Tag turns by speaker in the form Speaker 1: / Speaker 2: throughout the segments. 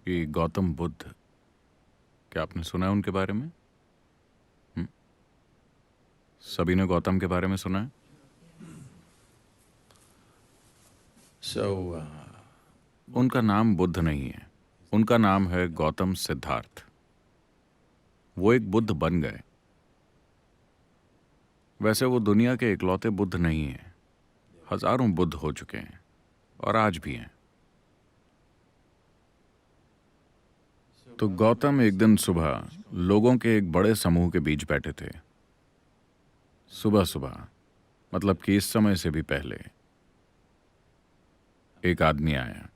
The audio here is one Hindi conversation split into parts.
Speaker 1: कि गौतम बुद्ध, क्या आपने सुना है उनके बारे में? हम्म? सभी ने गौतम के बारे में सुना है?
Speaker 2: So,
Speaker 1: उनका नाम बुद्ध नहीं है, उनका नाम है गौतम सिद्धार्थ। वो एक बुद्ध बन गए। वैसे वो दुनिया के इकलौते बुद्ध नहीं हैं। हजारों बुद्ध हो चुके हैं और आज भी हैं। तो गौतम एक दिन सुबह लोगों के एक बड़े समूह के बीच बैठे थे। सुबह सुबह, मतलब कि इस समय से भी पहले, एक आदमी आया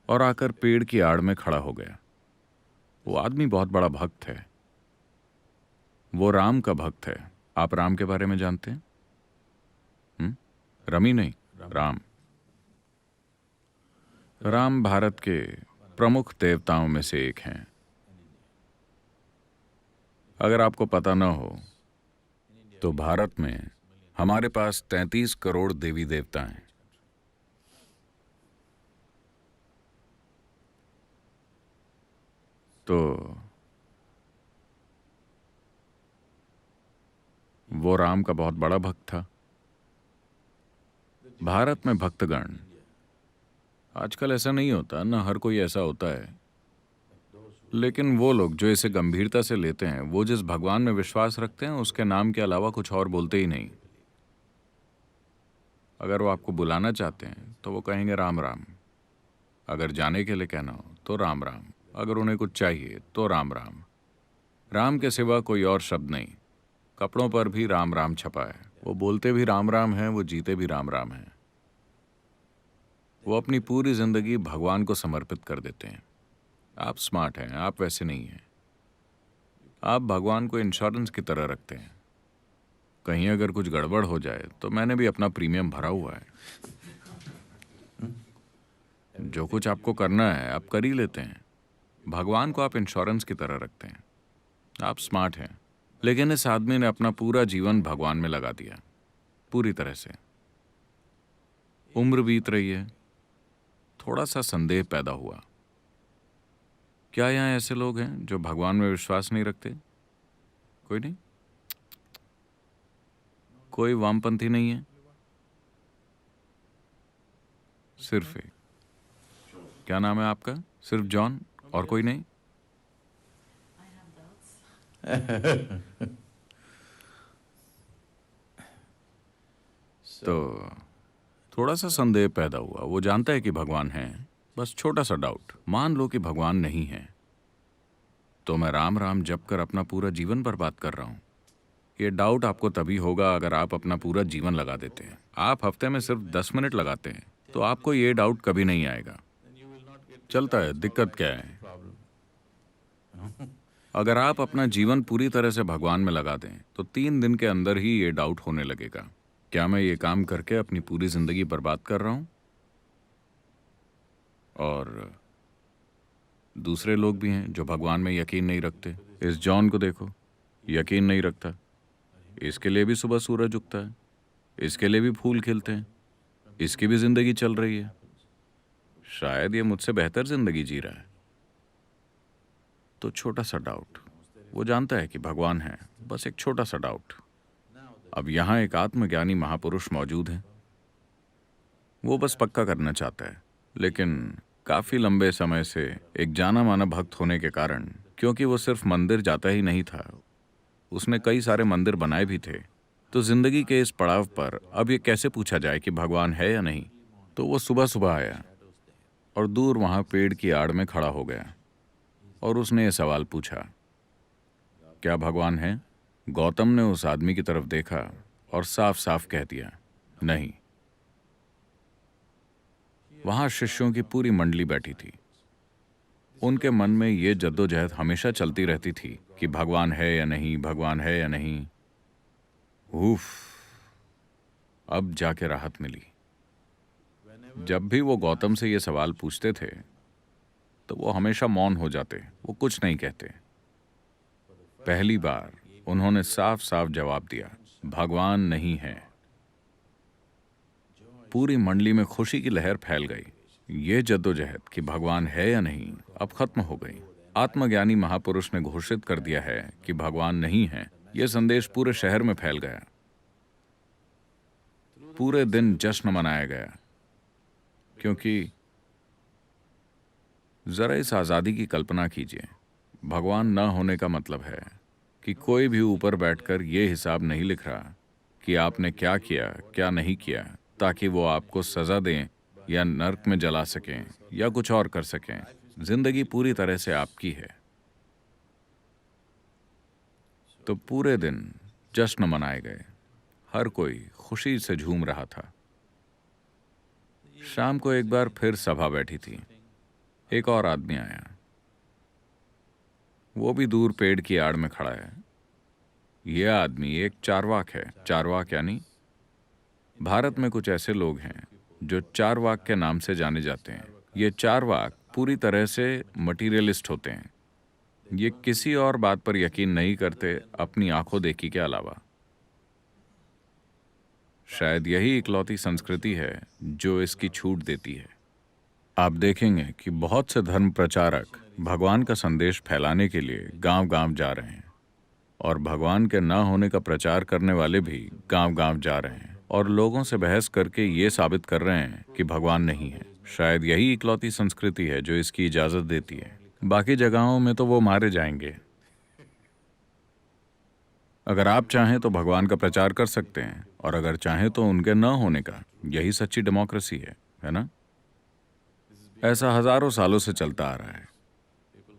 Speaker 1: और आकर पेड़ की आड़ में खड़ा हो गया। वो आदमी बहुत बड़ा भक्त है। वो राम का भक्त है। आप राम के बारे में जानते हैं? रमी नहीं, राम। राम भारत के प्रमुख देवताओं में से एक हैं। अगर आपको पता न हो तो भारत में हमारे पास 33 करोड़ देवी देवता हैं। तो वो राम का बहुत बड़ा भक्त था। भारत में भक्तगण, आजकल ऐसा नहीं होता ना, हर कोई ऐसा होता है, लेकिन वो लोग जो इसे गंभीरता से लेते हैं, वो जिस भगवान में विश्वास रखते हैं उसके नाम के अलावा कुछ और बोलते ही नहीं। अगर वो आपको बुलाना चाहते हैं तो वो कहेंगे राम राम। अगर जाने के लिए कहना हो तो राम राम। अगर उन्हें कुछ चाहिए तो राम राम। राम के सिवा कोई और शब्द नहीं। कपड़ों पर भी राम राम छपा है। वो बोलते भी राम राम हैं, वो जीते भी राम राम हैं। वो अपनी पूरी जिंदगी भगवान को समर्पित कर देते हैं। आप स्मार्ट हैं, आप वैसे नहीं हैं। आप भगवान को इंश्योरेंस की तरह रखते हैं। कहीं अगर कुछ गड़बड़ हो जाए तो मैंने भी अपना प्रीमियम भरा हुआ है। जो कुछ आपको करना है आप कर ही लेते हैं। भगवान को आप इंश्योरेंस की तरह रखते हैं। आप स्मार्ट हैं। लेकिन इस आदमी ने अपना पूरा जीवन भगवान में लगा दिया, पूरी तरह से। उम्र बीत रही है, थोड़ा सा संदेह पैदा हुआ। क्या यहाँ ऐसे लोग हैं जो भगवान में विश्वास नहीं रखते? कोई नहीं? कोई वामपंथी नहीं है? सिर्फ एक। क्या नाम है आपका? सिर्फ जॉन, और कोई नहीं? तो थोड़ा सा संदेह पैदा हुआ। वो जानता है कि भगवान है, बस छोटा सा डाउट। मान लो कि भगवान नहीं है, तो मैं राम राम जप कर अपना पूरा जीवन बर्बाद कर रहा हूं। ये डाउट आपको तभी होगा अगर आप अपना पूरा जीवन लगा देते हैं। आप हफ्ते में सिर्फ 10 मिनट लगाते हैं तो आपको ये डाउट कभी नहीं आएगा। चलता है, दिक्कत क्या है? अगर आप अपना जीवन पूरी तरह से भगवान में लगा दें तो 3 दिन के अंदर ही ये डाउट होने लगेगा। क्या मैं ये काम करके अपनी पूरी जिंदगी बर्बाद कर रहा हूं? और दूसरे लोग भी हैं जो भगवान में यकीन नहीं रखते। इस जॉन को देखो, यकीन नहीं रखता। इसके लिए भी सुबह सूरज उगता है, इसके लिए भी फूल खिलते हैं, इसकी भी जिंदगी चल रही है। शायद ये मुझसे बेहतर जिंदगी जी रहा है। तो छोटा सा डाउट। वो जानता है कि भगवान है, बस एक छोटा सा डाउट। अब यहाँ एक आत्मज्ञानी महापुरुष मौजूद है। वो बस पक्का करना चाहता है, लेकिन काफी लंबे समय से एक जाना माना भक्त होने के कारण, क्योंकि वो सिर्फ मंदिर जाता ही नहीं था, उसने कई सारे मंदिर बनाए भी थे। तो जिंदगी के इस पड़ाव पर अब ये कैसे पूछा जाए कि भगवान है या नहीं? तो वो सुबह सुबह आया और दूर वहां पेड़ की आड़ में खड़ा हो गया और उसने ये सवाल पूछा, क्या भगवान है? गौतम ने उस आदमी की तरफ देखा और साफ साफ कह दिया, नहीं। वहां शिष्यों की पूरी मंडली बैठी थी। उनके मन में ये जद्दोजहद हमेशा चलती रहती थी कि भगवान है या नहीं, भगवान है या नहीं। उफ, अब जाके राहत मिली। जब भी वो गौतम से ये सवाल पूछते थे तो वो हमेशा मौन हो जाते, वो कुछ नहीं कहते। पहली बार उन्होंने साफ साफ जवाब दिया, भगवान नहीं है। पूरी मंडली में खुशी की लहर फैल गई। ये जद्दोजहद कि भगवान है या नहीं अब खत्म हो गई। आत्मज्ञानी महापुरुष ने घोषित कर दिया है कि भगवान नहीं है। यह संदेश पूरे शहर में फैल गया। पूरे दिन जश्न मनाया गया, क्योंकि जरा इस आजादी की कल्पना कीजिए। भगवान न होने का मतलब है कि कोई भी ऊपर बैठकर यह हिसाब नहीं लिख रहा कि आपने क्या किया क्या नहीं किया, ताकि वो आपको सजा दें या नर्क में जला सकें या कुछ और कर सकें। जिंदगी पूरी तरह से आपकी है। तो पूरे दिन जश्न मनाए गए। हर कोई खुशी से झूम रहा था। शाम को एक बार फिर सभा बैठी थी। एक और आदमी आया। वो भी दूर पेड़ की आड़ में खड़ा है। यह आदमी एक चारवाक है। चारवाक यानी भारत में कुछ ऐसे लोग हैं जो चारवाक के नाम से जाने जाते हैं। ये चारवाक पूरी तरह से मटीरियलिस्ट होते हैं। ये किसी और बात पर यकीन नहीं करते अपनी आंखों देखी के अलावा। शायद यही इकलौती संस्कृति है जो इसकी छूट देती है। आप देखेंगे कि बहुत से धर्म प्रचारक भगवान का संदेश फैलाने के लिए गांव-गांव जा रहे हैं, और भगवान के न होने का प्रचार करने वाले भी गांव-गांव जा रहे हैं और लोगों से बहस करके ये साबित कर रहे हैं कि भगवान नहीं है। शायद यही इकलौती संस्कृति है जो इसकी इजाजत देती है। बाकी जगहों में तो वो मारे जाएंगे। अगर आप चाहें तो भगवान का प्रचार कर सकते हैं, और अगर चाहें तो उनके न होने का। यही सच्ची डेमोक्रेसी है ना? ऐसा हजारों सालों से चलता आ रहा है।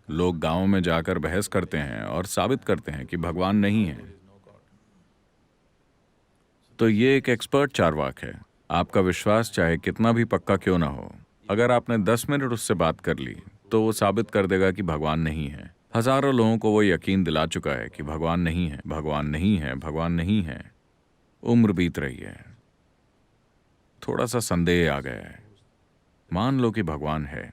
Speaker 1: लोग गांवों में जाकर बहस करते हैं और साबित करते हैं कि भगवान नहीं है। तो ये एक एक्सपर्ट चारवाक है। आपका विश्वास चाहे कितना भी पक्का क्यों ना हो, अगर आपने 10 मिनट उससे बात कर ली तो वो साबित कर देगा कि भगवान नहीं है। हजारों लोगों को वो यकीन दिला चुका है कि भगवान नहीं है, भगवान नहीं है, भगवान नहीं है। उम्र बीत रही है। थोड़ा सा संदेह आ गया है। मान लो कि भगवान है।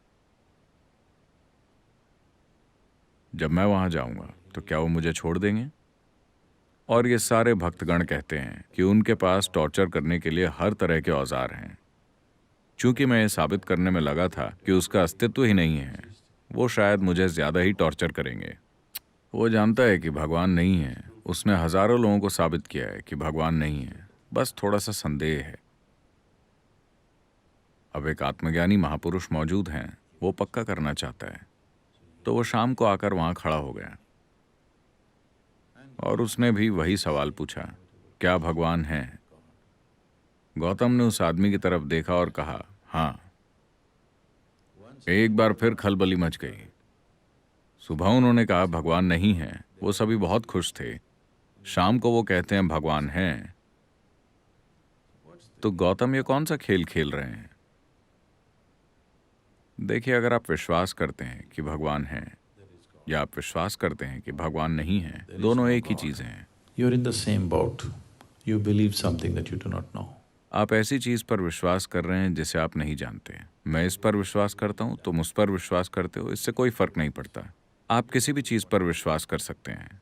Speaker 1: जब मैं वहां जाऊंगा तो क्या वो मुझे छोड़ देंगे? और ये सारे भक्तगण कहते हैं कि उनके पास टॉर्चर करने के लिए हर तरह के औजार हैं। चूंकि मैं ये साबित करने में लगा था कि उसका अस्तित्व ही नहीं है, वो शायद मुझे ज्यादा ही टॉर्चर करेंगे। वो जानता है कि भगवान नहीं है। उसने हजारों लोगों को साबित किया है कि भगवान नहीं है। बस थोड़ा सा संदेह है। अब एक आत्मज्ञानी महापुरुष मौजूद हैं। वो पक्का करना चाहता है। तो वो शाम को आकर वहां खड़ा हो गया और उसने भी वही सवाल पूछा, क्या भगवान है? गौतम ने उस आदमी की तरफ देखा और कहा, हाँ। एक बार फिर खलबली मच गई। सुबह उन्होंने कहा भगवान नहीं है। वो सभी बहुत खुश थे। शाम को वो कहते हैं भगवान है। तो गौतम ये कौन सा खेल खेल रहे हैं? देखिए, अगर आप विश्वास करते हैं कि भगवान है या आप विश्वास करते हैं कि भगवान नहीं है, दोनों एक ही चीजें हैं।
Speaker 2: You're in the same boat. You believe something that you do not know.
Speaker 1: आप ऐसी चीज पर विश्वास कर रहे हैं जिसे आप नहीं जानते। मैं इस पर विश्वास करता हूं, तुम उस पर विश्वास करते हो, इससे कोई फर्क नहीं पड़ता। आप किसी भी चीज पर विश्वास कर सकते हैं।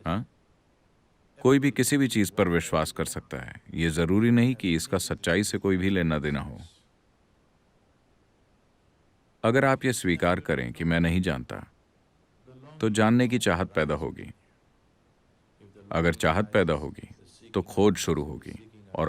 Speaker 1: हाँ, कोई भी किसी भी चीज पर विश्वास कर सकता है। ये जरूरी नहीं कि इसका सच्चाई से कोई भी लेना देना हो। अगर आप ये स्वीकार करें कि मैं नहीं जानता, तो जानने की चाहत पैदा होगी। अगर चाहत पैदा होगी तो खोज शुरू होगी, और अगर